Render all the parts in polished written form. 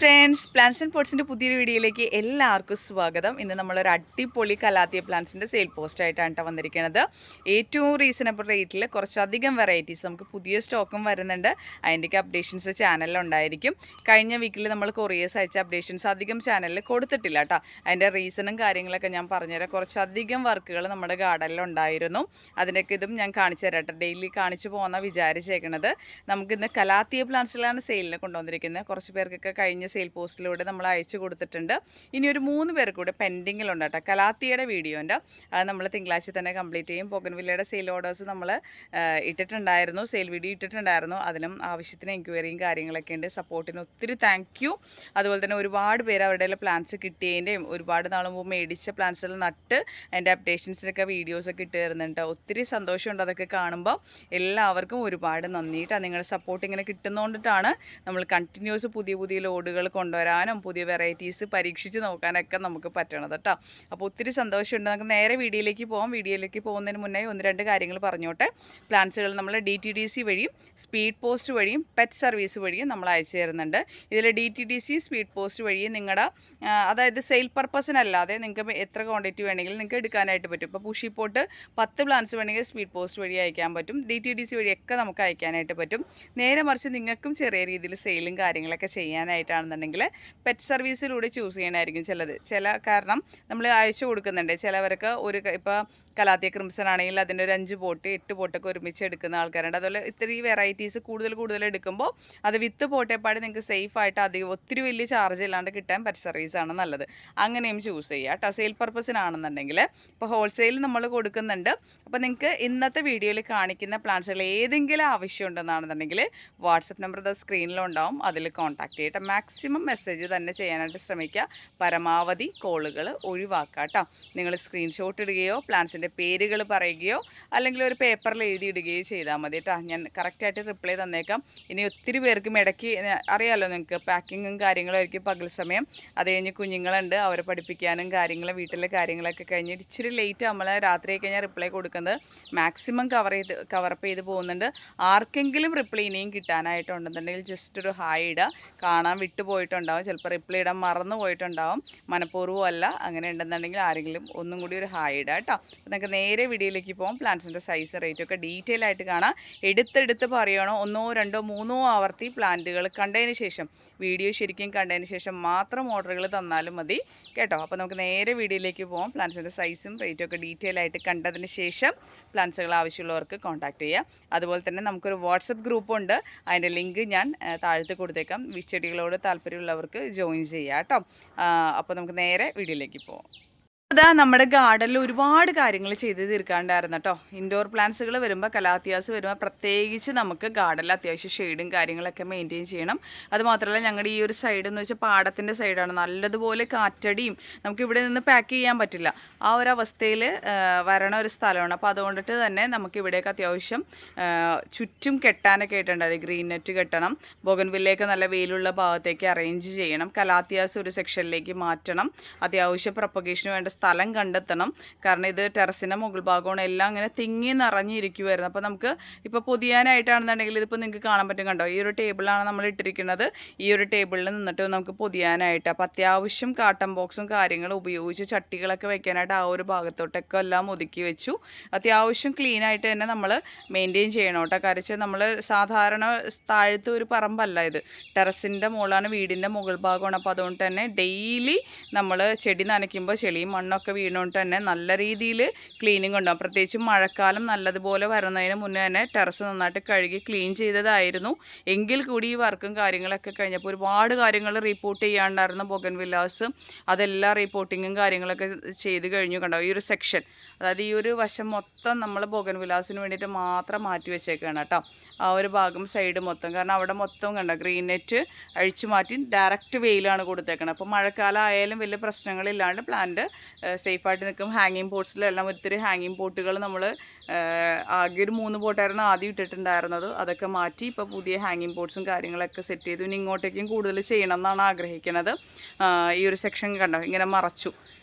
Friends, plants and പോട്ട്സിൻ്റെ പുതിയൊരു വീഡിയോയിലേക്ക് എല്ലാവർക്കും സ്വാഗതം. ഇന്ന് നമ്മളൊരു അടിപൊളി കലാത്തിയ പ്ലാന്റ്സിൻ്റെ സെയിൽ പോസ്റ്റായിട്ടാണ് വന്നിരിക്കുന്നത്. ഏറ്റവും റീസണബിൾ റേറ്റിൽ കുറച്ചധികം വെറൈറ്റീസ് നമുക്ക് പുതിയ സ്റ്റോക്കും വരുന്നുണ്ട്. അതിൻ്റെയൊക്കെ അപ്ഡേഷൻസ് ചാനലിലുണ്ടായിരിക്കും. കഴിഞ്ഞ വീക്കിൽ നമ്മൾ കൊറിയേഴ്സ് അയച്ച അപ്ഡേഷൻസ് അധികം ചാനലിൽ കൊടുത്തിട്ടില്ല കേട്ടോ. അതിൻ്റെ റീസണും കാര്യങ്ങളൊക്കെ ഞാൻ പറഞ്ഞുതരാം. കുറച്ചധികം വർക്കുകൾ നമ്മുടെ ഗാർഡനിലുണ്ടായിരുന്നു. അതിൻ്റെയൊക്കെ ഇതും ഞാൻ കാണിച്ചു തരാം കേട്ടോ. ഡെയിലി കാണിച്ചു പോകുന്ന വിചാരിച്ചേക്കണത്. നമുക്കിന്ന് കലാത്തിയ പ്ലാന്റ്സിലാണ് സെയിലിന് കൊണ്ടുവന്നിരിക്കുന്നത്. കുറച്ച് പേർക്കൊക്കെ കഴിഞ്ഞ സെയിൽ പോസ്റ്റിലൂടെ നമ്മൾ അയച്ചു കൊടുത്തിട്ടുണ്ട്. ഇനി ഒരു 3 പേർ കൂടെ പെൻഡിങ്ങിലുണ്ട് കേട്ടോ. കലാത്തിയുടെ വീഡിയോ ഉണ്ട്, അത് നമ്മൾ തിങ്കളാഴ്ച തന്നെ കംപ്ലീറ്റ് ചെയ്യും. ബൊഗൻവില്ലയുടെ സെയിൽ ഓർഡേഴ്സ് നമ്മൾ ഇട്ടിട്ടുണ്ടായിരുന്നു, സെയിൽ വീഡിയോ ഇട്ടിട്ടുണ്ടായിരുന്നു. അതിനും ആവശ്യത്തിന് എൻക്വയറിയും കാര്യങ്ങളൊക്കെ ഉണ്ട്. സപ്പോർട്ടിന് ഒത്തിരി താങ്ക് യു. അതുപോലെ തന്നെ ഒരുപാട് പേര് അവരുടെ പ്ലാന്റ്സ് കിട്ടിയതിൻ്റെയും ഒരുപാട് നാൾ മുമ്പ് മേടിച്ച പ്ലാന്റ്സിൽ നട്ട് അതിൻ്റെ അപ്ഡേഷൻസിനൊക്കെ വീഡിയോസൊക്കെ ഇട്ട് തരുന്നുണ്ട്. ഒത്തിരി സന്തോഷമുണ്ട് അതൊക്കെ കാണുമ്പോൾ. എല്ലാവർക്കും ഒരുപാട് നന്ദിയിട്ടാണ്. നിങ്ങളുടെ സപ്പോർട്ട് ഇങ്ങനെ കിട്ടുന്നതുകൊണ്ടിട്ടാണ് നമ്മൾ കണ്ടിന്യൂസ് പുതിയ പുതിയ ലോഡുകൾ കൊണ്ടുവരാനും പുതിയ വെറൈറ്റീസ് പരീക്ഷിച്ച് നോക്കാനൊക്കെ നമുക്ക് പറ്റണത് കേട്ടോ. അപ്പോൾ ഒത്തിരി സന്തോഷമുണ്ട്. നമുക്ക് നേരെ വീഡിയോയിലേക്ക് പോകാം. വീഡിയോയിലേക്ക് പോകുന്നതിന് മുന്നേ 1-2 കാര്യങ്ങൾ പറഞ്ഞോട്ടെ. പ്ലാന്റ്സുകൾ നമ്മൾ DTDC വഴിയും സ്പീഡ് പോസ്റ്റ് വഴിയും പെറ്റ് സർവീസ് വഴിയും നമ്മൾ അയച്ചു തരുന്നുണ്ട്. ഇതിൽ DTDC സ്പീഡ് പോസ്റ്റ് വഴി നിങ്ങളുടെ അതായത് സെയിൽ പർപ്പസിനല്ലാതെ നിങ്ങൾക്ക് എത്ര ക്വാണ്ടിറ്റി വേണമെങ്കിലും നിങ്ങൾക്ക് എടുക്കാനായിട്ട് പറ്റും. ഇപ്പോൾ പുഷി പോട്ട് 10 പ്ലാന്റ്സ് വേണമെങ്കിൽ സ്പീഡ് പോസ്റ്റ് വഴി അയക്കാൻ പറ്റും. DTDC വഴിയൊക്കെ നമുക്ക് അയക്കാനായിട്ട് പറ്റും. നേരെ മറിച്ച് നിങ്ങൾക്കും ചെറിയ രീതിയിൽ സെയിലും കാര്യങ്ങളൊക്കെ ചെയ്യാനായിട്ടാണെന്നുണ്ടെങ്കിൽ പെറ്റ് സർവീസിലൂടെ ചൂസ് ചെയ്യണമായിരിക്കും കാരണം നമ്മൾ അയച്ചു കൊടുക്കുന്നുണ്ട്. ചിലവർക്ക് ഇപ്പോൾ കലാത്തിയ ക്രിംസൺ ആണെങ്കിൽ അതിൻ്റെ ഒരു 5 പോട്ട് 8 പോട്ടൊക്കെ ഒരുമിച്ച് എടുക്കുന്ന ആൾക്കാരുണ്ട്. അതുപോലെ ഇത്തിരി വെറൈറ്റീസ് കൂടുതൽ എടുക്കുമ്പോൾ അത് വിത്ത് പോട്ടേപ്പാട് നിങ്ങൾക്ക് സേഫായിട്ട് അധികം ഒത്തിരി വലിയ ചാർജ് ഇല്ലാണ്ട് കിട്ടാൻ പെറ്റ് സർവീസാണ് നല്ലത്. അങ്ങനെയും ചൂസ് ചെയ്യുക കേട്ടോ. സെയിൽ പർപ്പസിനാണെന്നുണ്ടെങ്കിൽ ഇപ്പോൾ ഹോൾസെയിൽ നമ്മൾ കൊടുക്കുന്നുണ്ട്. അപ്പോൾ നിങ്ങൾക്ക് ഇന്നത്തെ വീഡിയോയിൽ കാണിക്കുന്ന പ്ലാന്റ്സുകൾ ഏതെങ്കിലും ആവശ്യമുണ്ടെന്നാണെന്നുണ്ടെങ്കിൽ വാട്സപ്പ് നമ്പർ സ്ക്രീനിലുണ്ടാവും, അതിൽ കോൺടാക്ട് ചെയ്യട്ടെ. മാക്സിമം മെസ്സേജ് തന്നെ ചെയ്യാനായിട്ട് ശ്രമിക്കുക. പരമാവധി കോളുകൾ ഒഴിവാക്കുക കേട്ടോ. നിങ്ങൾ സ്ക്രീൻഷോട്ട് ഇടുകയോ പ്ലാന്റ്സിൻ്റെ പേരുകൾ പറയുകയോ അല്ലെങ്കിൽ ഒരു പേപ്പറിൽ എഴുതിയിടുകയോ ചെയ്താൽ മതി കേട്ടോ. ഞാൻ കറക്റ്റായിട്ട് റിപ്ലൈ തന്നേക്കാം. ഇനി ഒത്തിരി പേർക്കും ഇടയ്ക്ക് അറിയാമല്ലോ, നിങ്ങൾക്ക് പാക്കിങ്ങും കാര്യങ്ങളും ആയിരിക്കും പകൽ സമയം. അത് കഴിഞ്ഞ് കുഞ്ഞുങ്ങളുണ്ട്, അവരെ പഠിപ്പിക്കാനും കാര്യങ്ങളും വീട്ടിലെ കാര്യങ്ങളൊക്കെ കഴിഞ്ഞ് ഇച്ചിരി ലേറ്റ് നമ്മൾ രാത്രി കഴിഞ്ഞാൽ റിപ്ലൈ കൊടുക്കുന്നത് മാക്സിമം കവറപ്പ് ചെയ്ത് പോകുന്നുണ്ട്. ആർക്കെങ്കിലും റിപ്ലൈ ഇനിയും കിട്ടാനായിട്ടുണ്ടെന്നുണ്ടെങ്കിൽ ജസ്റ്റ് ഒരു ഹായ് ഇടുക. കാണാൻ വിട്ടുപോയിട്ടുണ്ടാവും, ചിലപ്പോൾ റിപ്ലൈ ഇടാൻ മറന്നു പോയിട്ടുണ്ടാവും, മനഃപൂർവ്വം അല്ല. അങ്ങനെ ഉണ്ടെന്നുണ്ടെങ്കിൽ ആരെങ്കിലും ഒന്നും കൂടി ഒരു ഹായ് ഇടുക കേട്ടോ. അപ്പോൾ നമുക്ക് നേരെ വീഡിയോയിലേക്ക് പോകാം. പ്ലാന്റ്സിൻ്റെ സൈസ് റേറ്റൊക്കെ ഡീറ്റെയിൽ ആയിട്ട് കാണാം. എടുത്തെടുത്ത് പറയണോ, 1, 2, 3 ആവർത്തി പ്ലാന്റുകൾ കണ്ടതിന് ശേഷം വീഡിയോ ശരിക്കും കണ്ടതിന് ശേഷം മാത്രം ഓർഡറുകൾ തന്നാലും മതി കേട്ടോ. അപ്പോൾ നമുക്ക് നേരെ വീഡിയോയിലേക്ക് പോകാം. പ്ലാന്റ്സിൻ്റെ സൈസും റേറ്റും ഒക്കെ ഡീറ്റെയിൽ ആയിട്ട് കണ്ടതിന് ശേഷം പ്ലാന്റ്സുകൾ ആവശ്യമുള്ളവർക്ക് കോൺടാക്ട് ചെയ്യാം. അതുപോലെ തന്നെ നമുക്കൊരു വാട്സപ്പ് ഗ്രൂപ്പുണ്ട്, അതിൻ്റെ ലിങ്ക് ഞാൻ താഴത്ത് കൊടുത്തേക്കാം. ചെടികളോട് താല്പര്യമുള്ളവർക്ക് ജോയിൻ ചെയ്യാം കേട്ടോ. അപ്പോൾ നമുക്ക് നേരെ വീഡിയോയിലേക്ക് പോകാം. അതാ നമ്മുടെ ഗാർഡനിൽ ഒരുപാട് കാര്യങ്ങൾ ചെയ്ത് തീർക്കാണ്ടായിരുന്നു കേട്ടോ. ഇൻഡോർ പ്ലാന്റ്സുകൾ വരുമ്പോൾ, കലാത്തിയാസ് വരുമ്പോൾ പ്രത്യേകിച്ച് നമുക്ക് ഗാർഡനിൽ അത്യാവശ്യം ഷെയ്ഡും കാര്യങ്ങളൊക്കെ മെയിൻറ്റെയിൻ ചെയ്യണം. അതുമാത്രമല്ല ഞങ്ങളുടെ ഈ ഒരു സൈഡ് എന്ന് വെച്ചാൽ പാടത്തിൻ്റെ സൈഡാണ്. നല്ലതുപോലെ കാറ്റടിയും നമുക്ക് ഇവിടെ നിന്ന് പാക്ക് ചെയ്യാൻ പറ്റില്ല. ആ ഒരു അവസ്ഥയിൽ വരണ ഒരു സ്ഥലമാണ്. അപ്പോൾ അതുകൊണ്ടിട്ട് തന്നെ നമുക്ക് ഇവിടെയൊക്കെ അത്യാവശ്യം ചുറ്റും കെട്ടാനൊക്കെ ആയിട്ടുണ്ടായി. ഗ്രീൻ നെറ്റ് കെട്ടണം, ബൊഗൻവില്ലയൊക്കെ നല്ല വെയിലുള്ള ഭാഗത്തേക്ക് അറേഞ്ച് ചെയ്യണം, കലാത്തിയാസ് ഒരു സെക്ഷനിലേക്ക് മാറ്റണം, അത്യാവശ്യം പ്രൊപ്പഗേഷന് വേണ്ട സ്ഥലം കണ്ടെത്തണം. കാരണം ഇത് ടെറസിൻ്റെ മുകൾ ഭാഗമാണ്, എല്ലാം ഇങ്ങനെ തിങ്ങി നിറഞ്ഞിരിക്കുമായിരുന്നു. അപ്പോൾ നമുക്ക് ഇപ്പോൾ പൊതിയാനായിട്ടാണെന്നുണ്ടെങ്കിൽ ഇതിപ്പോൾ നിങ്ങൾക്ക് കാണാൻ പറ്റും, കണ്ടോ. ഈ ഒരു ടേബിളാണ് നമ്മൾ ഇട്ടിരിക്കുന്നത്. ഈ ഒരു ടേബിളിൽ നിന്നിട്ട് നമുക്ക് പൊതിയാനായിട്ട് അപ്പോൾ അത്യാവശ്യം കാട്ടൺ ബോക്സും കാര്യങ്ങളും ഉപയോഗിച്ച് ചട്ടികളൊക്കെ വെക്കാനായിട്ട് ആ ഒരു ഭാഗത്തോട്ടൊക്കെ എല്ലാം ഒതുക്കി വെച്ചു. അത്യാവശ്യം ക്ലീനായിട്ട് തന്നെ നമ്മൾ മെയിൻറ്റെയിൻ ചെയ്യണം കേട്ടോ. കാരണം നമ്മൾ സാധാരണ താഴത്ത് ഒരു പറമ്പല്ല ഇത്, ടെറസിൻ്റെ മുകളാണ്, വീടിൻ്റെ മുകൾ ഭാഗമാണ്. അപ്പോൾ അതുകൊണ്ട് തന്നെ ഡെയിലി നമ്മൾ ചെടി നനയ്ക്കുമ്പോൾ ചെളിയും മണ്ണൊക്കെ വീണുകൊണ്ട് തന്നെ നല്ല രീതിയിൽ ക്ലീനിങ് ഉണ്ടാകും. പ്രത്യേകിച്ച് മഴക്കാലം നല്ലതുപോലെ വരുന്നതിന് മുന്നേ തന്നെ ടെറസ് നന്നായിട്ട് കഴുകി ക്ലീൻ ചെയ്തതായിരുന്നു. എങ്കിൽ കൂടി ഈ വർക്കും കാര്യങ്ങളൊക്കെ കഴിഞ്ഞപ്പോൾ ഒരുപാട് കാര്യങ്ങൾ റിപ്പോർട്ട് ചെയ്യാണ്ടായിരുന്നു ബൊഗൻവില്ലാസ്. അതെല്ലാം റിപ്പോർട്ടിങ്ങും കാര്യങ്ങളൊക്കെ ചെയ്ത് കഴിഞ്ഞു. കണ്ടോ ഈ ഒരു സെക്ഷൻ, അതായത് ഈ ഒരു വശം മൊത്തം നമ്മൾ ബൊഗൻവില്ലാസിന് വേണ്ടിയിട്ട് മാത്രം മാറ്റി വെച്ചേക്കാണ് കേട്ടോ. ആ ഒരു ഭാഗം സൈഡ് മൊത്തം, കാരണം അവിടെ മൊത്തം കണ്ടോ ഗ്രീൻ നെറ്റ് അഴിച്ചു മാറ്റി ഡയറക്റ്റ് വെയിലാണ് കൊടുത്തേക്കുന്നത്. അപ്പോൾ മഴക്കാലം ആയാലും വലിയ പ്രശ്നങ്ങളില്ലാണ്ട് പ്ലാന്റ് സേഫായിട്ട് നിൽക്കും. ഹാങ്ങിങ് പോട്ട്സിലെല്ലാം ഒത്തിരി ഹാങ്ങിങ് പോട്ടുകൾ നമ്മൾ ആകെ ഒരു 3 പോട്ടായിരുന്നു ആദ്യം ഇട്ടിട്ടുണ്ടായിരുന്നത്. അതൊക്കെ മാറ്റി ഇപ്പോൾ പുതിയ ഹാങ്ങിങ് പോട്ട്സും കാര്യങ്ങളൊക്കെ സെറ്റ് ചെയ്തു. ഇനി ഇങ്ങോട്ടേക്കും കൂടുതൽ ചെയ്യണം എന്നാണ് ആഗ്രഹിക്കുന്നത്. ഈ ഒരു സെക്ഷൻ കണ്ടോ ഇങ്ങനെ മറച്ചു,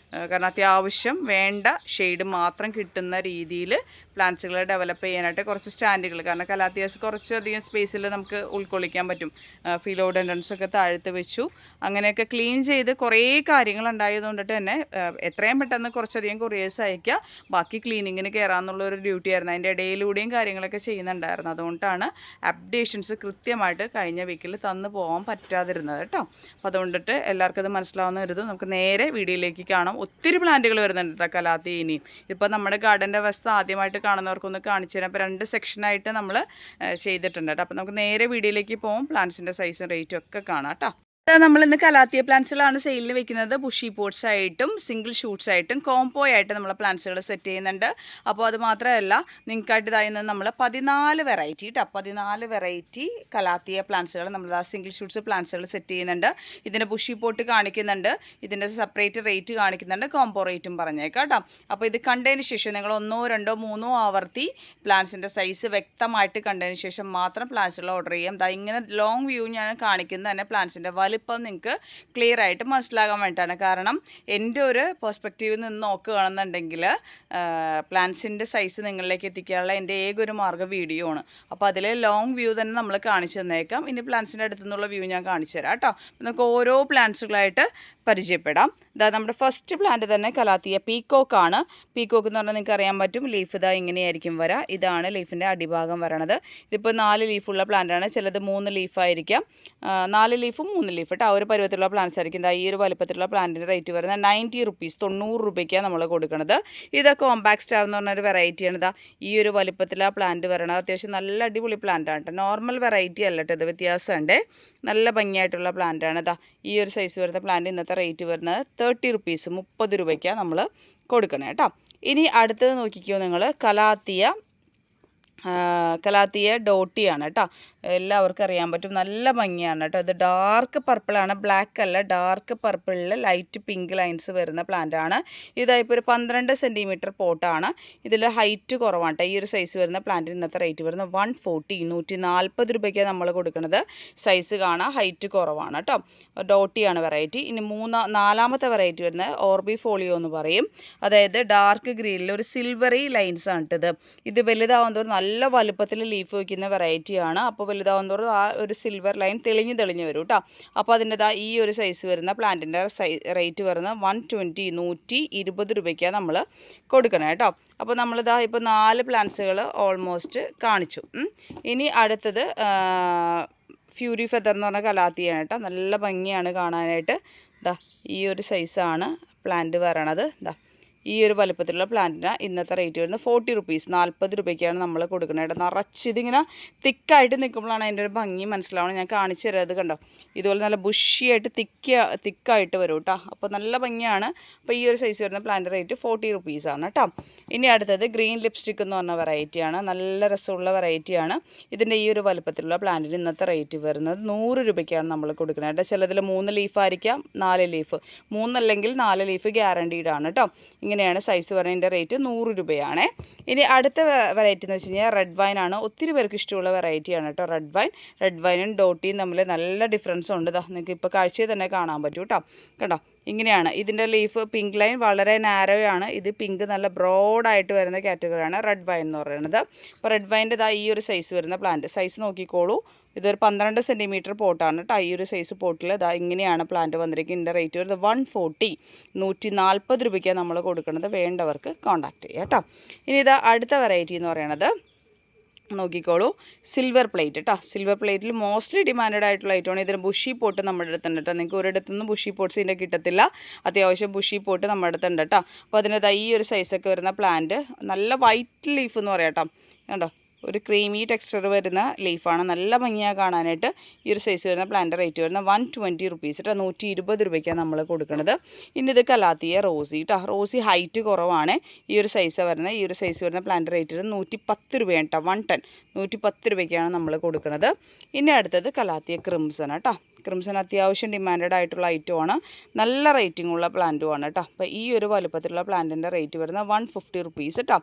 കാരണം അത്യാവശ്യം വേണ്ട ഷെയ്ഡ് മാത്രം കിട്ടുന്ന രീതിയിൽ പ്ലാന്റ്സുകളെ ഡെവലപ്പ് ചെയ്യാനായിട്ട് കുറച്ച് സ്റ്റാൻഡുകൾ, കാരണം കലാത്തിയാസ് കുറച്ചധികം സ്പേസിൽ നമുക്ക് ഉൾക്കൊള്ളിക്കാൻ പറ്റും. ഫിലോഡൻഡൻസൊക്കെ താഴ്ത്ത് വെച്ചു. അങ്ങനെയൊക്കെ ക്ലീൻ ചെയ്ത് കുറേ കാര്യങ്ങളുണ്ടായത് കൊണ്ടിട്ട് തന്നെ എത്രയും പെട്ടെന്ന് കുറച്ചധികം കൊറിയേഴ്സ് അയക്കുക, ബാക്കി ക്ലീനിങ്ങിന് കയറാമെന്നുള്ളൊരു ഡ്യൂട്ടി ആയിരുന്നു. അതിൻ്റെ ഇടയിലൂടെയും കാര്യങ്ങളൊക്കെ ചെയ്യുന്നുണ്ടായിരുന്നു. അതുകൊണ്ടാണ് അപ്ഡേഷൻസ് കൃത്യമായിട്ട് കഴിഞ്ഞ വീക്കിൽ തന്നു പോകാൻ പറ്റാതിരുന്നത് കേട്ടോ. അപ്പോൾ അതുകൊണ്ടിട്ട് എല്ലാവർക്കും അത് മനസ്സിലാവുന്ന ഒരു നമുക്ക് നേരെ വീഡിയോയിലേക്ക് കാണാം. ഒത്തിരി പ്ലാന്റുകൾ വരുന്നുണ്ട് കേട്ടോ കലാത്തി. ഇനിയും ഇപ്പോൾ നമ്മുടെ ഗാർഡൻ്റെ അവസ്ഥ ആദ്യമായിട്ട് കാണുന്നവർക്കൊന്ന് കാണിച്ചു തരാം. അപ്പോൾ 2 സെക്ഷനായിട്ട് നമ്മൾ ചെയ്തിട്ടുണ്ട് കേട്ടോ. അപ്പോൾ നമുക്ക് നേരെ വീഡിയോയിലേക്ക് പോകും. പ്ലാന്റ്സിൻ്റെ സൈസും റേറ്റും ഒക്കെ കാണാം കേട്ടോ. നമ്മളിന്ന് കലാത്തിയ പ്ലാന്റ്സുകളാണ് സെയിലിന് വെക്കുന്നത്. ബുഷി പോട്ട്സ് ആയിട്ടും സിംഗിൾ ഷൂട്ട്സ് ആയിട്ടും കോംബോ ആയിട്ട് നമ്മൾ പ്ലാന്റ്സുകൾ സെറ്റ് ചെയ്യുന്നുണ്ട്. അപ്പോൾ അത് മാത്രമല്ല, നിങ്ങൾക്കായിട്ട് ഇതായിരുന്നു നമ്മൾ 14 വെറൈറ്റി കേട്ടോ, 14 വെറൈറ്റി കലാത്തിയ പ്ലാന്റ്സുകൾ നമ്മൾ സിംഗിൾ ഷൂട്ട്സ് പ്ലാന്റ്സുകൾ സെറ്റ് ചെയ്യുന്നുണ്ട്. ഇതിൻ്റെ ബുഷി പോട്ട് കാണിക്കുന്നുണ്ട്, ഇതിൻ്റെ സെപ്പറേറ്റ് റേറ്റ് കാണിക്കുന്നുണ്ട്, കോംബോ റേറ്റും പറഞ്ഞേക്കാം കേട്ടോ. അപ്പോൾ ഇത് കണ്ടതിന് ശേഷം നിങ്ങൾ 1, 2, 3 ആവർത്തി പ്ലാന്റ്സിൻ്റെ സൈസ് വ്യക്തമായിട്ട് കണ്ടതിന് ശേഷം മാത്രം പ്ലാന്റ്സുകൾ ഓർഡർ ചെയ്യാം. ഇങ്ങനെ ലോങ് വ്യൂ ഞാൻ കാണിക്കുന്നത് തന്നെ പ്ലാന്റ്സിൻ്റെ വലിപ്പം നിങ്ങൾക്ക് ക്ലിയർ ആയിട്ട് മനസ്സിലാകാൻ വേണ്ടിയിട്ടാണ്. കാരണം എൻ്റെ ഒരു പെർസ്പെക്റ്റീവിൽ നിന്ന് നോക്കുകയാണെന്നുണ്ടെങ്കിൽ പ്ലാന്റ്സിൻ്റെ സൈസ് നിങ്ങളിലേക്ക് എത്തിക്കാനുള്ള എൻ്റെ ഏകൊരു മാർഗ്ഗം വീഡിയോ ആണ്. അപ്പോൾ അതിൽ ലോങ് വ്യൂ തന്നെ നമ്മൾ കാണിച്ചു തന്നേക്കാം. ഇനി പ്ലാന്റ്സിൻ്റെ അടുത്തു നിന്നുള്ള വ്യൂ ഞാൻ കാണിച്ചു തരാം കേട്ടോ. നമുക്ക് ഓരോ പ്ലാന്റ്സുകളായിട്ട് പരിചയപ്പെടാം. നമ്മുടെ ഫസ്റ്റ് പ്ലാന്റ് തന്നെ കലാത്തിയ പീക്കോക്കാണ്. പീക്കോക്ക് എന്ന് പറഞ്ഞാൽ നിങ്ങൾക്ക് അറിയാൻ പറ്റും, ലീഫ് ഇങ്ങനെയായിരിക്കും വരിക. ഇതാണ് ലീഫിൻ്റെ അടിഭാഗം വരണത്. ഇതിപ്പോൾ 4 ലീഫുള്ള പ്ലാന്റാണ്. ചിലത് 3 ലീഫായിരിക്കാം. 4 ലീഫും 3 ലീഫ് കേട്ടോ. ആ ഒരു പരുവത്തിലുള്ള പ്ലാന്റ്സ് ആയിരിക്കും. ഈ ഒരു വലുപ്പത്തിലുള്ള പ്ലാന്റിൻ്റെ റേറ്റ് വരുന്നത് 90 റുപ്പീസ്, 90 രൂപയ്ക്കാണ് നമ്മൾ കൊടുക്കുന്നത്. ഇത് കോമ്പാക്ട് സ്റ്റാർ എന്ന് പറഞ്ഞൊരു വെറൈറ്റിയാണ്. ഈ ഒരു വലുപ്പത്തിലുള്ള പ്ലാന്റ് വരണത്. അത്യാവശ്യം നല്ല അടിപൊളി പ്ലാന്റാണ് കേട്ടോ. നോർമൽ വെറൈറ്റി അല്ല കേട്ടോ, ഇത് വ്യത്യാസമുണ്ട്. നല്ല ഭംഗിയായിട്ടുള്ള പ്ലാന്റാണ്. ഈ ഒരു സൈസ് വരുന്ന പ്ലാന്റ് ഇന്നത്തെ റേറ്റ് വരുന്നത് 30 റുപ്പീസ്, 30 രൂപയ്ക്കാണ് നമ്മൾ കൊടുക്കണേ കേട്ടോ. ഇനി അടുത്തത് നോക്കിക്കോ നിങ്ങൾ, കലാത്തിയ ഡോട്ടിയാണ് കേട്ടോ. എല്ലാവർക്കും അറിയാൻ പറ്റും, നല്ല ഭംഗിയാണ് കേട്ടോ. ഇത് ഡാർക്ക് പർപ്പിളാണ്, ബ്ലാക്ക് അല്ല, ഡാർക്ക് പർപ്പിളിൽ ലൈറ്റ് പിങ്ക് ലൈൻസ് വരുന്ന പ്ലാന്റ് ആണ്. ഇതായിപ്പോൾ ഒരു 12 സെൻറ്റിമീറ്റർ പോട്ടാണ്. ഇതിൽ ഹൈറ്റ് കുറവാണ് കേട്ടോ. ഈ ഒരു സൈസ് വരുന്ന പ്ലാന്റിന് ഇന്നത്തെ റേറ്റ് വരുന്നത് 140, 140 രൂപയ്ക്കാണ് നമ്മൾ കൊടുക്കുന്നത്. സൈസ് കാണാം, ഹൈറ്റ് കുറവാണ് കേട്ടോ. ഡോട്ടിയാണ് വെറൈറ്റി. ഇനി നാലാമത്തെ വെറൈറ്റി വരുന്നത് ഓർബി ഫോളിയോ എന്ന് പറയും. അതായത് ഡാർക്ക് ഗ്രീനിൽ ഒരു സിൽവറി ലൈൻസ് ആണ് കേട്ടത്. ഇത് വലുതാവുന്നതോറും നല്ല വലുപ്പത്തിൽ ലീഫ് വയ്ക്കുന്ന വെറൈറ്റിയാണ്. അപ്പോൾ വലുതാവുന്നതോറും ആ ഒരു സിൽവർ ലൈൻ തെളിഞ്ഞ് വരും കേട്ടോ. അപ്പോൾ അതിൻ്റെ ഈ ഒരു സൈസ് വരുന്ന പ്ലാന്റിൻ്റെ റേറ്റ് വരുന്നത് 120, 120 രൂപയ്ക്കാണ് നമ്മൾ കൊടുക്കണം കേട്ടോ. അപ്പോൾ നമ്മളിതാ ഇപ്പോൾ 4 പ്ലാന്റ്സുകൾ ഓൾമോസ്റ്റ് കാണിച്ചു. ഇനി അടുത്തത് ഫ്യൂരി ഫെദർ എന്ന് പറഞ്ഞ കലാത്തിയാണ് കേട്ടോ. നല്ല ഭംഗിയാണ് കാണാനായിട്ട്. ഈ ഒരു സൈസാണ് പ്ലാന്റ് വരണത്. ഈ ഒരു വലുപ്പത്തിലുള്ള പ്ലാന്റിന് ഇന്നത്തെ റേറ്റ് വരുന്നത് 40 റുപ്പീസ്, 40 രൂപയ്ക്കാണ് നമ്മൾ കൊടുക്കുന്നത്. നിറച്ചിതിങ്ങനെ തിക്കായിട്ട് നിൽക്കുമ്പോഴാണ് അതിൻ്റെ ഒരു ഭംഗി മനസ്സിലാവണം. ഞാൻ കാണിച്ചു തരാം. അത് കണ്ടോ, ഇതുപോലെ നല്ല ബുഷിയായിട്ട് തിക്കായിട്ട് വരും കേട്ടോ. അപ്പോൾ നല്ല ഭംഗിയാണ്. അപ്പോൾ ഈ ഒരു സൈസ് വരുന്ന പ്ലാന്റ് റേറ്റ് 40 റുപ്പീസാണ് കേട്ടോ. ഇനി അടുത്തത് ഗ്രീൻ ലിപ്സ്റ്റിക് എന്ന് പറഞ്ഞ വെറൈറ്റിയാണ്. നല്ല രസമുള്ള വെറൈറ്റിയാണ്. ഇതിൻ്റെ ഈ ഒരു വലുപ്പത്തിലുള്ള പ്ലാന്റിന് ഇന്നത്തെ റേറ്റ് വരുന്നത് 100 രൂപയ്ക്കാണ് നമ്മൾ കൊടുക്കുന്നത്. ചിലതിൽ 3 ലീഫായിരിക്കാം, 4 ലീഫ്, 3 അല്ലെങ്കിൽ 4 ലീഫ് ഗ്യാരണ്ടീഡാണ് കേട്ടോ. ഇങ്ങനെയാണ് സൈസ് പറയുന്നതിൻ്റെ റേറ്റ് 100 രൂപയാണ്. ഇനി അടുത്ത വെറൈറ്റി എന്ന് വെച്ച് കഴിഞ്ഞാൽ റെഡ് വൈൻ ആണ്. ഒത്തിരി പേർക്ക് ഇഷ്ടമുള്ള വെറൈറ്റിയാണ് കേട്ടോ റെഡ് വൈനും ഡോട്ടിയും തമ്മിൽ നല്ല ഡിഫറൻസ് ഉണ്ട്. നിങ്ങൾക്ക് ഇപ്പോൾ കാഴ്ചയിൽ തന്നെ കാണാൻ പറ്റും കേട്ടോ. കണ്ടോ, ഇങ്ങനെയാണ് ഇതിൻ്റെ ലീഫ്. പിങ്ക് ലൈൻ വളരെ നാരോ ആണ്. ഇത് പിങ്ക് നല്ല ബ്രോഡായിട്ട് വരുന്ന കാറ്റഗറിയാണ് റെഡ് വൈൻ എന്ന് പറയുന്നത്. അപ്പോൾ റെഡ് വൈൻ്റെ ഈ ഒരു സൈസ് വരുന്ന പ്ലാന്റ് സൈസ് നോക്കിക്കോളൂ. ഇതൊരു 12 സെൻറ്റിമീറ്റർ പോട്ടാണ് കേട്ടോ. ഈ ഒരു സൈസ് പോട്ടിൽ ഇങ്ങനെയാണ് പ്ലാന്റ് വന്നിരിക്കുന്നത്. ഇതിൻ്റെ റേറ്റ് വരുന്നത് 140, 140 രൂപയ്ക്കാണ് നമ്മൾ കൊടുക്കുന്നത്. വേണ്ടവർക്ക് കോൺടാക്റ്റ് ചെയ്യാം കേട്ടോ. ഇനി അടുത്ത വെറൈറ്റി എന്ന് പറയുന്നത് നോക്കിക്കോളൂ, സിൽവർ പ്ലേറ്റ് കേട്ടോ. സിൽവർ പ്ലേറ്റിൽ മോസ്റ്റ്ലി ഡിമാൻഡഡ് ആയിട്ടുള്ള ഐറ്റമാണ്. ഇതിന് ബുഷി പോട്ട് നമ്മുടെ അടുത്തുണ്ട് കേട്ടോ. നിങ്ങൾക്ക് ഒരിടത്തുനിന്ന് ബുഷി പോട്ട്സ് ഇതിൻ്റെ കിട്ടത്തില്ല. അത്യാവശ്യം ബുഷി പോട്ട് നമ്മുടെ അടുത്തുണ്ട് കേട്ടോ. അപ്പോൾ അതിൻ്റെ ഈ ഒരു സൈസൊക്കെ വരുന്ന പ്ലാന്റ് നല്ല വൈറ്റ് ലീഫ് എന്ന് പറയാം കേട്ടോ. കണ്ടോ, ഒരു ക്രീമി ടെക്സ്ചർ വരുന്ന ലീഫാണ്. നല്ല ഭംഗിയാണ് കാണാനായിട്ട്. ഈ ഒരു സൈസ് വരുന്ന പ്ലാന്റ് റേറ്റ് വരുന്നത് 120 റുപ്പീസ് കേട്ടോ. 120 രൂപയ്ക്കാണ് നമ്മൾ കൊടുക്കുന്നത്. ഇനി ഇത് കലാത്തിയ റോസി കേട്ടോ. റോസി ഹൈറ്റ് കുറവാണ്. ഈ ഒരു സൈസ് വരുന്നത്. ഈ ഒരു സൈസ് വരുന്ന പ്ലാന്റ് റേറ്റ് വരുന്നത് 110 രൂപയാണ് കേട്ടോ. 110 രൂപയ്ക്കാണ് നമ്മൾ കൊടുക്കുന്നത്. ഇനി അടുത്തത് കലാത്തിയ ക്രിംസൺ കേട്ടോ. ക്രിംസൺ അത്യാവശ്യം ഡിമാൻഡഡ് ആയിട്ടുള്ള ഐറ്റമാണ്, നല്ല റേറ്റിംഗ് ഉള്ള പ്ലാന്റുമാണ് കേട്ടോ. അപ്പോൾ ഈ ഒരു വലുപ്പത്തിലുള്ള പ്ലാന്റിൻ്റെ റേറ്റ് വരുന്നത് 150 റുപ്പീസ് കേട്ടോ.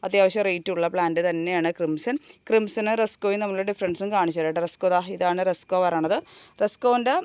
അത്യാവശ്യം റേറ്റ് ഉള്ള പ്ലാന്റ് തന്നെയാണ് ക്രിംസൺ. ക്രിംസണ് റെസ്കോയും നമ്മൾ ഡിഫറൻസും കാണിച്ചു തരാം കേട്ടോ. റെസ്കോ ഇതാണ് റെസ്കോ പറയണത്. റെസ്കോൻ്റെ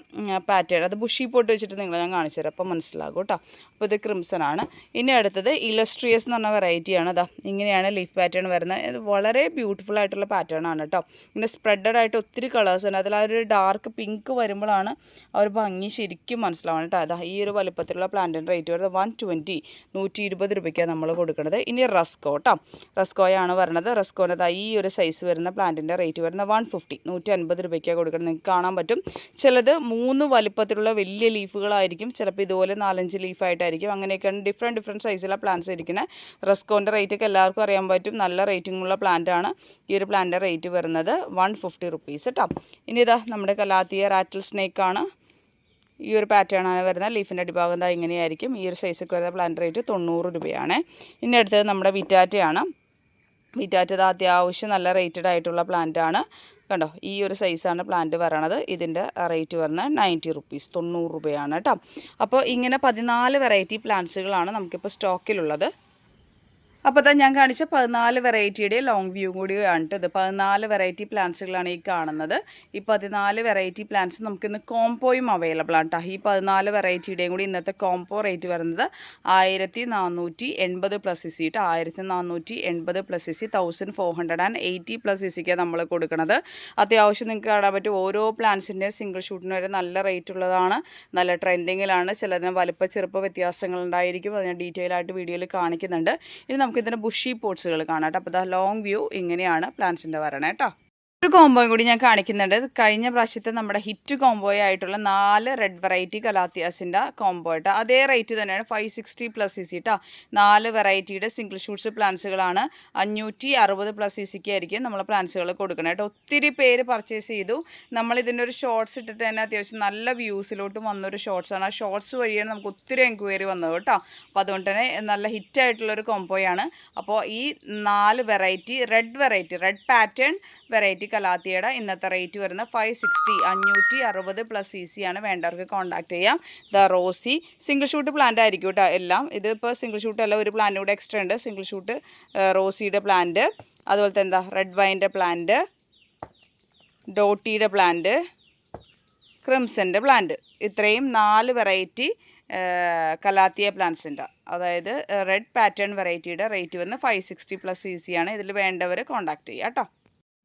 പാറ്റേൺ അത് ബുഷി പോട്ട് വെച്ചിട്ട് ഞാൻ കാണിച്ചു തരാം, അപ്പോൾ മനസ്സിലാകും കേട്ടോ. അപ്പോൾ ഇത് ക്രിംസൺ ആണ്. ഇനി അടുത്തത് ഇലസ്ട്രിയസ് എന്ന് പറഞ്ഞ വെറൈറ്റിയാണ്. അതാ ഇങ്ങനെയാണ് ലീഫ് പാറ്റേൺ വരുന്നത്. ഇത് വളരെ ബ്യൂട്ടിഫുൾ ആയിട്ടുള്ള പാറ്റേൺ ആണ് കേട്ടോ. ഇങ്ങനെ സ്പ്രെഡഡ് ആയിട്ട് ഒത്തിരി കളേഴ്സ് ഉണ്ട്. അതിൽ ആ ഒരു ഡാർക്ക് പിങ്ക് വരുമ്പോഴാണ് ആ ഒരു ഭംഗി ശരിക്കും മനസ്സിലാവണം കേട്ടോ. അതാ ഈ ഒരു വലുപ്പത്തിലുള്ള പ്ലാന്റിൻ്റെ റേറ്റ് വരുന്നത് 120 രൂപയ്ക്കാണ് നമ്മൾ കൊടുക്കുന്നത്. ഇനി റെസ്കോ കേട്ടോ, റെസ്കോയാണ് വരുന്നത്. റെസ്കോൻ്റെ ഈ ഒരു സൈസ് വരുന്ന പ്ലാന്റിൻ്റെ റേറ്റ് വരുന്നത് 150 രൂപയ്ക്കാണ് കൊടുക്കുന്നത്. നിങ്ങൾക്ക് കാണാൻ പറ്റും, ചിലത് 3 വലുപ്പത്തിലുള്ള വലിയ ലീഫുകളായിരിക്കും, ചിലപ്പോൾ ഇതുപോലെ 4-5 ലീഫായിട്ടായിരിക്കും. അങ്ങനെയൊക്കെയാണ് ഡിഫറെൻറ്റ് സൈസിലുള്ള പ്ലാന്റ്സ് ഇരിക്കുന്നത്. റെസ്കോൻ്റെ റേറ്റൊക്കെ എല്ലാവർക്കും അറിയാൻ പറ്റും, നല്ല റേറ്റിംഗ് ഉള്ള പ്ലാന്റ് ആണ്. ഈ ഒരു പ്ലാന്റിൻ്റെ റേറ്റ് വരുന്നത് 150 റുപ്പീസ് കേട്ടോ. ഇനി ഇതാ നമ്മുടെ കലാത്തിയ റാറ്റിൽ സ്നേക്കാണ്. ഈ ഒരു പാറ്റേൺ ആണ് വരുന്നത്. ലീഫിൻ്റെ അടിഭാഗം എന്താ ഇങ്ങനെയായിരിക്കും. ഈ ഒരു സൈസൊക്കെ വരുന്ന പ്ലാന്റ് റേറ്റ് 90 രൂപയാണ്. ഇനി അടുത്തത് നമ്മുടെ വിറ്റാറ്റയാണ്. വിറ്റാറ്റ അത്യാവശ്യം നല്ല റേറ്റഡ് ആയിട്ടുള്ള പ്ലാന്റ് ആണ് കണ്ടോ. ഈ ഒരു സൈസാണ് പ്ലാന്റ് വരണത്. ഇതിൻ്റെ റേറ്റ് വരുന്നത് 90 റുപ്പീസ്, 90 രൂപയാണ് കേട്ടോ. അപ്പോൾ ഇങ്ങനെ 14 വെറൈറ്റി പ്ലാന്റ്സുകളാണ് നമുക്കിപ്പോൾ സ്റ്റോക്കിലുള്ളത്. അപ്പോൾ തന്നെ ഞാൻ കാണിച്ച 14 വെറൈറ്റിയുടെ ലോങ് വ്യൂ കൂടി കാണിട്ട് ഇത് 14 വെറൈറ്റി പ്ലാന്റ്സുകളാണ് ഈ കാണുന്നത്. ഈ 14 വെറൈറ്റി പ്ലാന്റ്സ് നമുക്കിന്ന് കോംപോയും അവൈലബിൾ ആണ് കേട്ടോ. ഈ 14 വെറൈറ്റിയുടെയും കൂടി ഇന്നത്തെ കോംപോ റേറ്റ് വരുന്നത് 1480 പ്ലസ് സി സി കേട്ടോ. 1480 plus C C, 1480 plus C സിക്കാണ് നമ്മൾ കൊടുക്കുന്നത്. അത്യാവശ്യം നിങ്ങൾക്ക് കാണാൻ പറ്റും ഓരോ പ്ലാന്റ്സിൻ്റെ സിംഗിൾ ഷൂട്ടിന് ഒരു നല്ല റേറ്റ് ഉള്ളതാണ്, നല്ല ട്രെൻഡിങ്ങിലാണ്. ചിലതിന് വലിപ്പ ചെറുപ്പ വ്യത്യാസങ്ങളുണ്ടായിരിക്കും, അത് ഞാൻ ഡീറ്റെയിൽ ആയിട്ട് വീഡിയോയിൽ കാണിക്കുന്നുണ്ട്. ഇനി നമുക്ക് ഇതിൻ്റെ ബുഷി പോട്ട്സുകൾ കാണാം കേട്ടോ. അപ്പോൾ ദാ ലോങ് വ്യൂ ഇങ്ങനെയാണ് പ്ലാന്റ്സിൻ്റെ വരണേ കേട്ടോ. ഒരു കോംബോയും കൂടി ഞാൻ കാണിക്കുന്നുണ്ട്. കഴിഞ്ഞ പ്രാവശ്യത്തെ നമ്മുടെ ഹിറ്റ് കോംബോയോ ആയിട്ടുള്ള 4 റെഡ് വെറൈറ്റി കലാത്തിയാസിൻ്റെ കോംബോ ആയിട്ട് അതേ റേറ്റ് തന്നെയാണ് 560 പ്ലസ് സി സി കേട്ടോ. 4 വെറൈറ്റിയുടെ സിംഗിൾ ഷൂട്ട്സ് പ്ലാന്റ്സുകളാണ്. 560 പ്ലസ് സി സിക്ക് ആയിരിക്കും നമ്മൾ പ്ലാന്റ്സുകൾ കൊടുക്കണം കേട്ടോ. ഒത്തിരി പേര് പർച്ചേസ് ചെയ്തു. നമ്മളിതിൻ്റെ ഒരു ഷോർട്സ് ഇട്ടിട്ട് തന്നെ അത്യാവശ്യം നല്ല വ്യൂസിലോട്ട് വന്നൊരു ഷോർട്സാണ്. ആ ഷോർട്സ് വഴിയാണ് നമുക്ക് ഒത്തിരി എൻക്വയറി വന്നത് കേട്ടോ. അപ്പോൾ അതുകൊണ്ട് തന്നെ നല്ല ഹിറ്റായിട്ടുള്ളൊരു കോംബോയാണ്. അപ്പോൾ ഈ 4 വെറൈറ്റി റെഡ് പാറ്റേൺ വെറൈറ്റി കലാത്തിയുടെ ഇന്നത്തെ റേറ്റ് വരുന്ന 560, 560 പ്ലസ് സി സി ആണ്. വേണ്ടവർക്ക് കോൺടാക്ട് ചെയ്യാം. The rosy single shoot plant ആയിരിക്കും കേട്ടോ എല്ലാം. ഇതിപ്പോൾ സിംഗിൾ ഷൂട്ട് അല്ല, ഒരു പ്ലാന്റ് കൂടെ എക്സ്ട്രാ ഉണ്ട്. സിംഗിൾ ഷൂട്ട് റോസിയുടെ പ്ലാന്റ്, അതുപോലത്തെ എന്താ റെഡ് വൈൻ്റെ പ്ലാന്റ്, ഡോട്ടിയുടെ പ്ലാന്റ്, ക്രിംസൻ്റെ പ്ലാന്റ്, ഇത്രയും 4 വെറൈറ്റി കലാത്തിയ പ്ലാന്റ്സിൻ്റെ, അതായത് റെഡ് പാറ്റേൺ വെറൈറ്റിയുടെ റേറ്റ് വരുന്നത് 560 പ്ലസ് സി സി ആണ്. ഇതിൽ വേണ്ടവർ കോൺടാക്ട് ചെയ്യുക കേട്ടോ.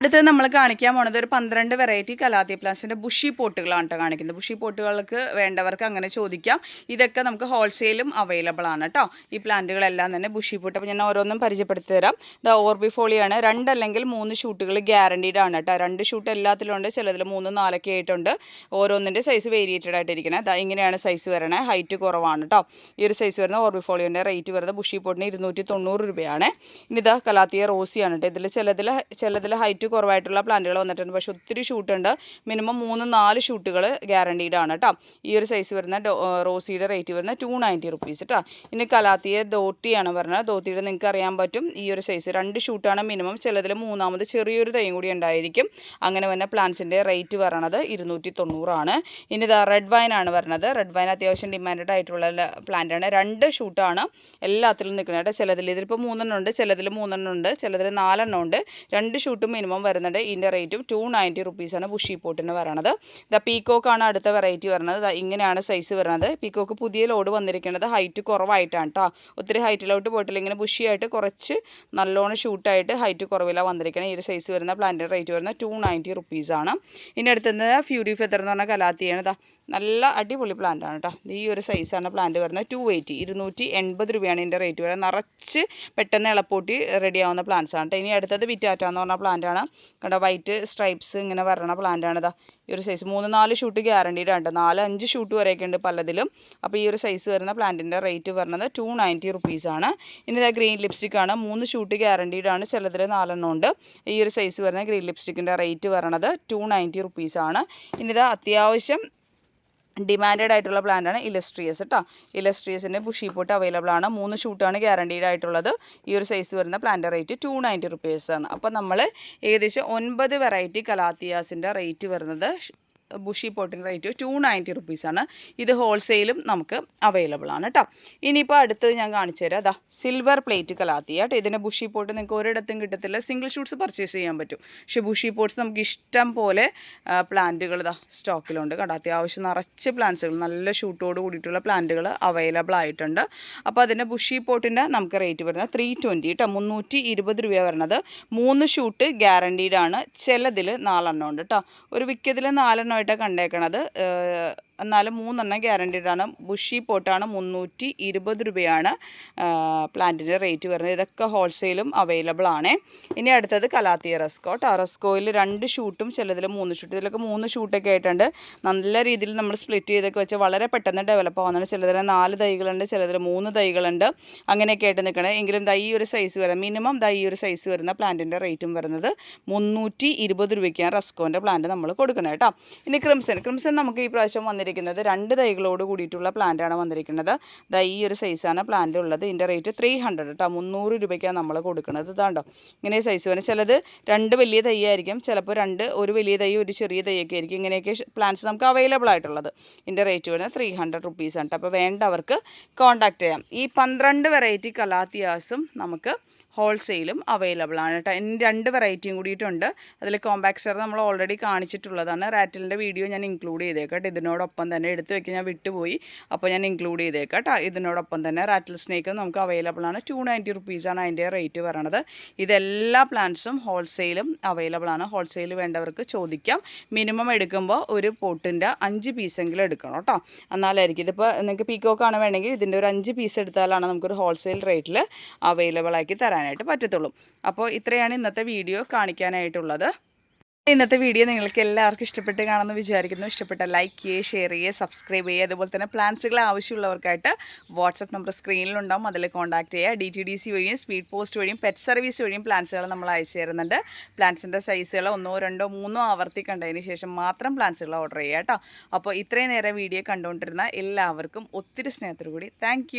അടുത്തത് നമ്മൾ കാണിക്കാൻ പോണത് ഒരു 12 വെറൈറ്റി കലാത്തിയ പ്ലാന്റ്സിൻ്റെ ബുഷി പോട്ടുകളാണ് കേട്ടോ കാണിക്കുന്നത്. ബുഷി പോട്ടുകൾക്ക് വേണ്ടവർക്ക് അങ്ങനെ ചോദിക്കാം. ഇതൊക്കെ നമുക്ക് ഹോൾസെയിലും അവൈലബിൾ ആണ് കേട്ടോ. ഈ പ്ലാന്റുകളെല്ലാം തന്നെ ബുഷി പോട്ട്. അപ്പോൾ ഞാൻ ഓരോന്നും പരിചയപ്പെടുത്തി തരാം. ദ ഓർബിഫോളിയാണ്. 2 അല്ലെങ്കിൽ 3 ഷൂട്ടുകൾ ഗ്യാരണ്ടീഡ് ആണ് കേട്ടോ. 2 ഷൂട്ട് എല്ലാത്തിലും ഉണ്ട്, ചിലതിൽ 3, 4 ഒക്കെ ആയിട്ടുണ്ട്. ഓരോന്നിൻ്റെ സൈസ് വേരിയേറ്റഡ് ആയിട്ടിരിക്കുന്നത്. ഇങ്ങനെയാണ് സൈസ് വരണേ. ഹൈറ്റ് കുറവാണ് കേട്ടോ. ഈ ഒരു സൈസ് വരുന്ന ഓർബിഫോളിയോൻ്റെ റേറ്റ് വരുന്നത് ബുഷി പോട്ടിന് 290 രൂപയാണ്. ഇനി ഇതാ കലാത്തിയ റോസിയാണ് കേട്ടോ. ചിലതിൽ ഹൈറ്റ് കുറവായിട്ടുള്ള പ്ലാന്റുകൾ വന്നിട്ടുണ്ട്, പക്ഷെ ഒത്തിരി ഷൂട്ടുണ്ട്. മിനിമം 3-4 ഷൂട്ടുകൾ ഗ്യാരണ്ടീഡ് ആണ് കേട്ടോ. ഈ ഒരു സൈസ് വരുന്ന റോസിയുടെ റേറ്റ് വരുന്നത് 290 റുപ്പീസ് കേട്ടോ. ഇനി കലാത്തിയ ധോത്തിയാണ് പറഞ്ഞത്. ധോത്തിയുടെ നിങ്ങൾക്ക് അറിയാൻ പറ്റും ഈ ഒരു സൈസ് 2 ഷൂട്ടാണ് മിനിമം. ചിലതിൽ 3ാമത് ചെറിയൊരു തൈയും കൂടി ഉണ്ടായിരിക്കും. അങ്ങനെ തന്നെ പ്ലാന്റ്സിൻ്റെ റേറ്റ് പറയണത് 290 ആണ്. ഇനി ഇതാ റെഡ് വൈൻ ആണ് പറഞ്ഞത്. റെഡ് വൈൻ അത്യാവശ്യം ഡിമാൻഡഡ് ആയിട്ടുള്ള പ്ലാന്റാണ്. 2 ഷൂട്ടാണ് എല്ലാത്തിലും നിൽക്കുന്നത് കേട്ടോ. ചിലതിൽ ഇതിലിപ്പോൾ 3 ഉണ്ട്, ചിലതിൽ 3 ഉണ്ട്, ചിലതിൽ 4 ഉണ്ട്. 2 ഷൂട്ടും മിനിമം വരുന്നുണ്ട്. ഇതിൻ്റെ റേറ്റും 290 റുപ്പീസാണ് ബുഷി പോട്ടിന് വരണത്. ദ പീക്കോക്കാണ് അടുത്ത വെറൈറ്റി വരുന്നത്. ഇങ്ങനെയാണ് സൈസ് വരുന്നത്. പീക്കോക്ക് പുതിയ ലോഡ് വന്നിരിക്കുന്നത് ഹൈറ്റ് കുറവായിട്ടാണ് കേട്ടോ. ഒത്തിരി ഹൈറ്റിലോട്ട് പോയിട്ടില്ല, ഇങ്ങനെ ബുഷിയായിട്ട് കുറച്ച് നല്ലോണം ഷൂട്ടായിട്ട് ഹൈറ്റ് കുറവിലാണ് വന്നിരിക്കുന്നത്. ഈ ഒരു സൈസ് വരുന്ന പ്ലാന്റിൻ്റെ റേറ്റ് വരുന്നത് 290 റുപ്പീസാണ്. ഇനി അടുത്തത് ഫ്യൂരി ഫെദർ എന്ന് പറഞ്ഞ കലാത്തിയാണ്. നല്ല അടിപൊളി പ്ലാന്റ് ആണ് കേട്ടോ. ഈ ഒരു സൈസാണ് പ്ലാന്റ് വരുന്നത്. 280 രൂപയാണ് ഇതിൻ്റെ റേറ്റ് വരുന്നത്. നിറച്ച് പെട്ടെന്ന് ഇളപ്പൊട്ടി റെഡി ആവുന്ന പ്ലാന്റ്സ് ആണ് കേട്ടോ. ഇനി അടുത്തത് വിറ്റാറ്റ എന്ന് പറഞ്ഞ പ്ലാന്റ് ആണ് കേട്ടോ. വൈറ്റ് സ്ട്രൈപ്സ് ഇങ്ങനെ വരണ പ്ലാന്റ് ആണ്. ഇതാ ഈ ഒരു സൈസ് 3-4 ഷൂട്ട് ഗ്യാരണ്ടീഡ് ആണ് കേട്ടോ. 4-5 ഷൂട്ട് വരെയൊക്കെ ഉണ്ട് പലതിലും. അപ്പോൾ ഈ ഒരു സൈസ് വരുന്ന പ്ലാന്റിൻ്റെ റേറ്റ് വരുന്നത് 290 റുപ്പീസാണ്. ഇനി ഇതാ ഗ്രീൻ ലിപ്സ്റ്റിക് ആണ്. 3 ഷൂട്ട് ഗ്യാരണ്ടീഡ് ആണ്, ചിലതിൽ 4 ഉണ്ട്. ഈ ഒരു സൈസ് വരുന്ന ഗ്രീൻ ലിപ്സ്റ്റിക്കിൻ്റെ റേറ്റ് വരുന്നത് 290 റുപ്പീസാണ്. ഇനി ഇതാ അത്യാവശ്യം ഡിമാൻഡഡ് ആയിട്ടുള്ള പ്ലാന്റാണ് ഇലസ്ട്രിയസ് കേട്ടോ. ഇലസ്ട്രിയസിൻ്റെ ബുഷി പോട്ട് അവൈലബിൾ ആണ്. 3 ഷൂട്ടാണ് ഗ്യാരണ്ടീഡ് ആയിട്ടുള്ളത്. ഈ ഒരു സൈസ് വരുന്ന പ്ലാന്റ് റേറ്റ് 290 റുപ്പീസാണ്. അപ്പോൾ നമ്മൾ ഏകദേശം 9 വെറൈറ്റി കലാത്തിയാസിൻ്റെ റേറ്റ് വരുന്നത് ബുഷി പോട്ടിൻ്റെ റേറ്റ് 290 റുപ്പീസാണ്. ഇത് ഹോൾസെയിലും നമുക്ക് അവൈലബിൾ ആണ് കേട്ടോ. ഇനിയിപ്പോൾ അടുത്ത് ഞാൻ കാണിച്ചു തരാം. അതാ സിൽവർ പ്ലേറ്റ് കലാത്തിയ കേട്ടോ. ഇതിൻ്റെ ബുഷി പോട്ട് നിങ്ങൾക്ക് ഒരിടത്തും കിട്ടത്തില്ല. സിംഗിൾ ഷൂട്ട്സ് പർച്ചേസ് ചെയ്യാൻ പറ്റും. പക്ഷേ ബുഷി പോട്ട്സ് നമുക്ക് ഇഷ്ടം പോലെ പ്ലാന്റുകൾ ഇതാ സ്റ്റോക്കിലുണ്ട് കേട്ടോ. അത്യാവശ്യം നിറച്ച് പ്ലാന്റ്സുകൾ നല്ല ഷൂട്ടോട് കൂടിയിട്ടുള്ള പ്ലാന്റുകൾ അവൈലബിൾ ആയിട്ടുണ്ട്. അപ്പോൾ അതിൻ്റെ ബുഷി പോട്ടിൻ്റെ നമുക്ക് റേറ്റ് വരുന്നത് 320 കേട്ടോ. 320 രൂപ വരുന്നത്. 3 ഷൂട്ട് ഗ്യാരണ്ടീഡ് ആണ്. ചിലതിൽ 4 എണ്ണം ഉണ്ട് കേട്ടോ. ഒരു വിക്കതിൽ 4 എണ്ണമായിട്ടാണ് കണ്ടേക്കണത്. എന്നാലും 3 എണ്ണം ഗ്യാരണ്ടീഡാണ്. ബുഷി പോട്ടാണ് 320 രൂപയാണ് പ്ലാന്റിൻ്റെ റേറ്റ് വരുന്നത്. ഇതൊക്കെ ഹോൾസെയിലും അവൈലബിൾ ആണ്. ഇനി അടുത്തത് കലാത്തിയ റെസ്കോ കേട്ടോ. റെസ്കോയിൽ 2 ഷൂട്ടും ചിലതിൽ 3 ഷൂട്ട്. ഇതിലൊക്കെ 3 ഷൂട്ടൊക്കെ ആയിട്ടുണ്ട്. നല്ല രീതിയിൽ നമ്മൾ സ്പ്ലിറ്റ് ചെയ്തൊക്കെ വെച്ച് വളരെ പെട്ടെന്ന് ഡെവലപ്പ് ആവുന്നതാണ്. ചിലതിൽ 4 തൈകളുണ്ട്, ചിലതിൽ 3 തൈകളുണ്ട്. അങ്ങനെയൊക്കെ ആയിട്ട് നിൽക്കണേ. എങ്കിലും ഈ ഒരു സൈസ് വരെ മിനിമം ഈ ഒരു സൈസ് വരുന്ന പ്ലാന്റിൻ്റെ റേറ്റും വരുന്നത് 320 രൂപയ്ക്കാണ് റെസ്കോൻ്റെ പ്ലാന്റ് നമ്മൾ കൊടുക്കണം കേട്ടോ. ഇനി ക്രിംസൺ നമുക്ക് ഈ പ്രാവശ്യം വന്നിരിക്കുന്നത് 2 തൈകളോട് കൂടിയിട്ടുള്ള പ്ലാന്റാണ് വന്നിരിക്കുന്നത്. ഈ ഒരു സൈസാണ് പ്ലാന്റ് ഉള്ളത്. ഇതിൻ്റെ റേറ്റ് 300 കേട്ടോ. 300 രൂപയ്ക്കാണ് നമ്മൾ കൊടുക്കുന്നത്. ഇതാണ്ടോ ഇങ്ങനെ സൈസ് വരും. ചിലത് 2 വലിയ തൈ ആയിരിക്കും, ചിലപ്പോൾ 1 വലിയ തൈ 1 ചെറിയ തൈയൊക്കെ ആയിരിക്കും. ഇങ്ങനെയൊക്കെ പ്ലാന്റ്സ് നമുക്ക് അവൈലബിൾ ആയിട്ടുള്ളത്. ഇതിൻ്റെ റേറ്റ് വരുന്നത് 300 റുപ്പീസാണ് കേട്ടോ. അപ്പോൾ വേണ്ടവർക്ക് കോൺടാക്റ്റ് ചെയ്യാം. ഈ 12 വെറൈറ്റി കലാത്തിയാസും നമുക്ക് ഹോൾസെയിലും അവൈലബിൾ ആണ് കേട്ടോ. ഇനി 2 വെറൈറ്റിയും കൂടിയിട്ടുണ്ട്. അതിൽ കോമ്പാക്സർ നമ്മൾ ഓൾറെഡി കാണിച്ചിട്ടുള്ളതാണ്. റാറ്റിലിൻ്റെ വീഡിയോ ഞാൻ ഇൻക്ലൂഡ് ചെയ്തേക്കാം. ഇതിനോടൊപ്പം തന്നെ എടുത്ത് വെക്കാൻ ഞാൻ വിട്ടുപോയി. അപ്പോൾ ഞാൻ ഇൻക്ലൂഡ് ചെയ്തേക്കാം കേട്ടോ. ഇതിനോടൊപ്പം തന്നെ റാറ്റിൽ സ്നേക്കും നമുക്ക് അവൈലബിൾ ആണ്. 290 റുപ്പീസാണ് അതിൻ്റെ റേറ്റ് പറയണത്. ഇതെല്ലാ പ്ലാന്റ്സും ഹോൾസെയിലും അവൈലബിൾ ആണ്. ഹോൾസെയിൽ വേണ്ടവർക്ക് ചോദിക്കാം. മിനിമം എടുക്കുമ്പോൾ ഒരു പോട്ടിൻ്റെ 5 പീസെങ്കിലും എടുക്കണം കേട്ടോ. എന്നാലായിരിക്കും. ഇതിപ്പോൾ നിങ്ങൾക്ക് പീക്കോക്കാണ് വേണമെങ്കിൽ ഇതിൻ്റെ ഒരു 5 പീസ് എടുത്താലാണ് നമുക്കൊരു ഹോൾസെയിൽ റേറ്റിൽ അവൈലബിൾ ആക്കി തരാനായിട്ട് പറ്റത്തുള്ളൂ. അപ്പോൾ ഇത്രയാണ് ഇന്നത്തെ വീഡിയോ കാണിക്കാനായിട്ടുള്ളത്. ഇന്നത്തെ വീഡിയോ നിങ്ങൾക്ക് എല്ലാവർക്കും ഇഷ്ടപ്പെട്ട് കാണുമെന്ന് വിചാരിക്കുന്നു. ഇഷ്ടപ്പെട്ട ലൈക്ക് ചെയ്യുക, ഷെയർ ചെയ്യുക, സബ്സ്ക്രൈബ് ചെയ്യുക. അതുപോലെ തന്നെ പ്ലാന്റ്സുകൾ ആവശ്യമുള്ളവർക്കായിട്ട് വാട്സപ്പ് നമ്പർ സ്ക്രീനിലുണ്ടാവും. അതിൽ കോൺടാക്ട് ചെയ്യുക. DTDC വഴിയും സ്പീഡ് പോസ്റ്റ് വഴിയും പെറ്റ് സർവീസ് വഴിയും പ്ലാന്റ്സുകൾ നമ്മൾ അയച്ചു തരുന്നുണ്ട്. പ്ലാന്റ്സിൻ്റെ സൈസുകൾ 1, 2, 3 ആവർത്തി കണ്ടതിന് ശേഷം മാത്രം പ്ലാന്റ്സുകൾ ഓർഡർ ചെയ്യുക കേട്ടോ. അപ്പോൾ ഇത്രയും നേരം വീഡിയോ കണ്ടുകൊണ്ടിരുന്ന എല്ലാവർക്കും ഒത്തിരി സ്നേഹത്തോടു കൂടി താങ്ക്